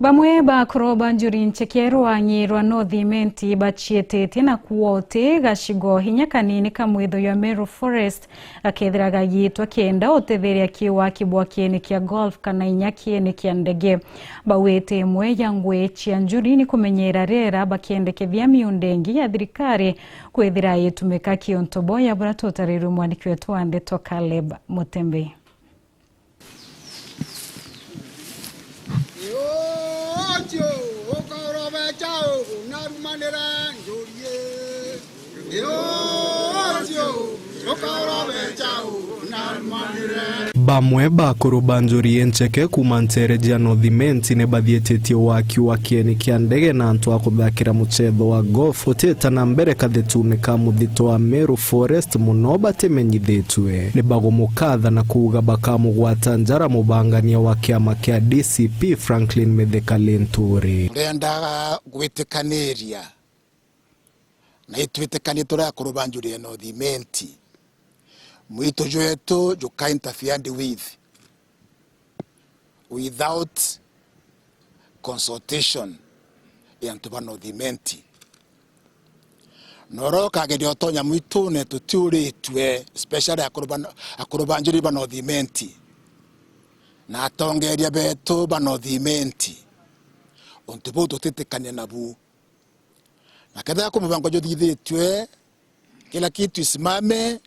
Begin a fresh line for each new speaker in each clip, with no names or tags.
Bamwe bakoroba njuri nchekero wanyirwa nothimenti bachietete na kuote gashigo hinya kanini kamwitho ya Meru Forest akethiraga yitwa kenda otetheria kiwa kibwa kieni kia golf kana inya kieni kia ndege bawete mwe yangwe chia njuri ni kumenyera rera bakiendeke vya miundengi ya thirikari kwethira yitumika kiontobo ya buratotariru mwaniki wetu Ande Caleb Mutembe.
Bamwe bakoroba njuri ncheke kumantereja nothimenti ne bathietetie waki wa kieni kia ndege na antu akuthakira muchetho wa golf oteta na mbere kathetune ka muthito wa Meru Forest muno batemenyithitwe ni bagumukatha na kuuga bakamugwata njara mubangania wa kiama kia DCP Franklin Mithika Linturi.
Ndendaga gwitikanĩria na itwitikanie turakoroba njuri nothimenti mwito joeto joka interfered without consultation yantuba nothimenti noroka gedio tonya mwito ne tutiuritwe special akoroba njuri nothimenti na atongeria beto nothimenti ontubo tutitikanie nabu na kada kumubango jothithitwe kila kitu isimame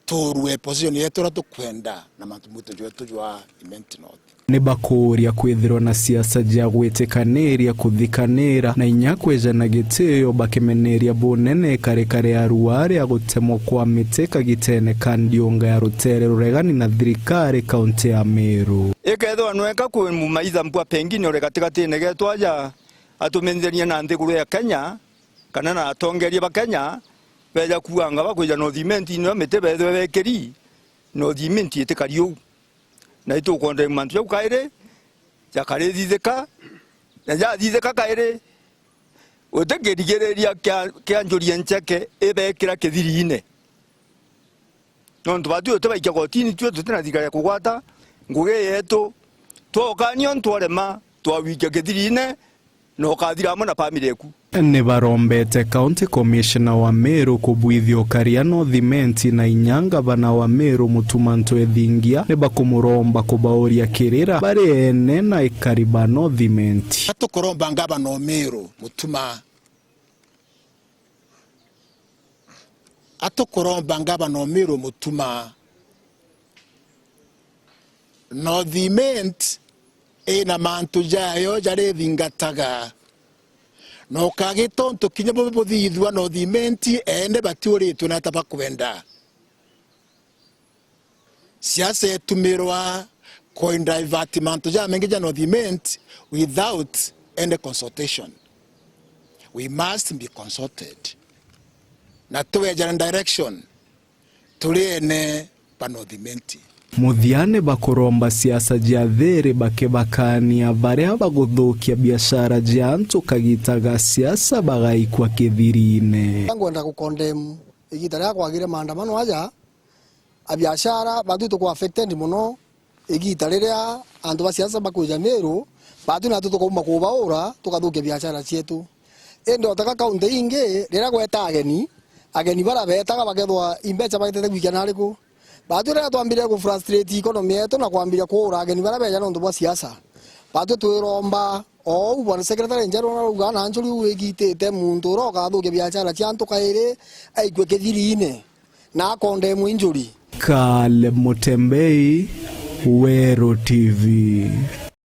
torwe position yetu tukwenda na matumuto yetu jwa imenti north
ni bakuria kwithirwa na siasa ja gwitikanĩria kuthikanĩra na inya kwejana gitio bakimeneria bunene kare ya ruare ya gutemwo kwa miteka gitene kandiunga ya rutere ruregani na thirikari kaunti ya Meru
ikethwa nweka ku maitha mpwa pengine ore gatigati-ini getwaja atumenderia na nthiguru ya Kenya kana na atongeria ba Kenya beja kuanga bakwija nothimenti no metebethwe bekeri nothimenti itikariu na itu konde mantu ya kaire ya kare thitheka na ya thitheka kaire utegerigereria kya njuri ncheke ebekira kithiri-ine nontu batu tebaika gotini tu tutena thikaya kugwata nguge yetu twokanio ntwarema twawika kithiri-ine no kathiramo na family eku
ni barombete County Commissioner wa Meru kubwithio karia nothimenti na inyanga bana wa Meru Mutumanto ethingia ni bakumuromba kubaoria kirira bari ene na ikariba nothimenti
atukoromba ngaba no Meru mutuma atukoromba ngaba no Meru mutuma nothimenti ina mantu jayo jare thingataga no kagito ntukinya buthithwa nothimenti ende batiuritwe na tabakwenda siasa etumirwa coin divertment ja mengeja nothimenti without any consultation. We must be consulted na tuweja direction tuliene panothimenti
muthiane bakuromba siasa jia there bakebakania baria baguthukia biashara jia antu kagitaga siasa bagaikwa kithiri-ine
ngwenda gukondem igitaria kwagire maandamano aja a biashara batu to affected muno igitariria antu ba siasa bakuja Meru batu na tuko kubaura tukathukia biashara cietu endo taka kaunti inge rira gweta ageni bara betaga bagethwa imbecha bagitete gwikana riku batu rira twambire ku frustrate economy yetu na kwambira kuura ageni bara beja nontu bwa siasa batu twiromba bwana secretary general uga na njuri wigitete muntu roka thuke biashara cia antu kaire aikwe kithiri-ine na condemn injury.
Caleb Mutembe, Wero TV.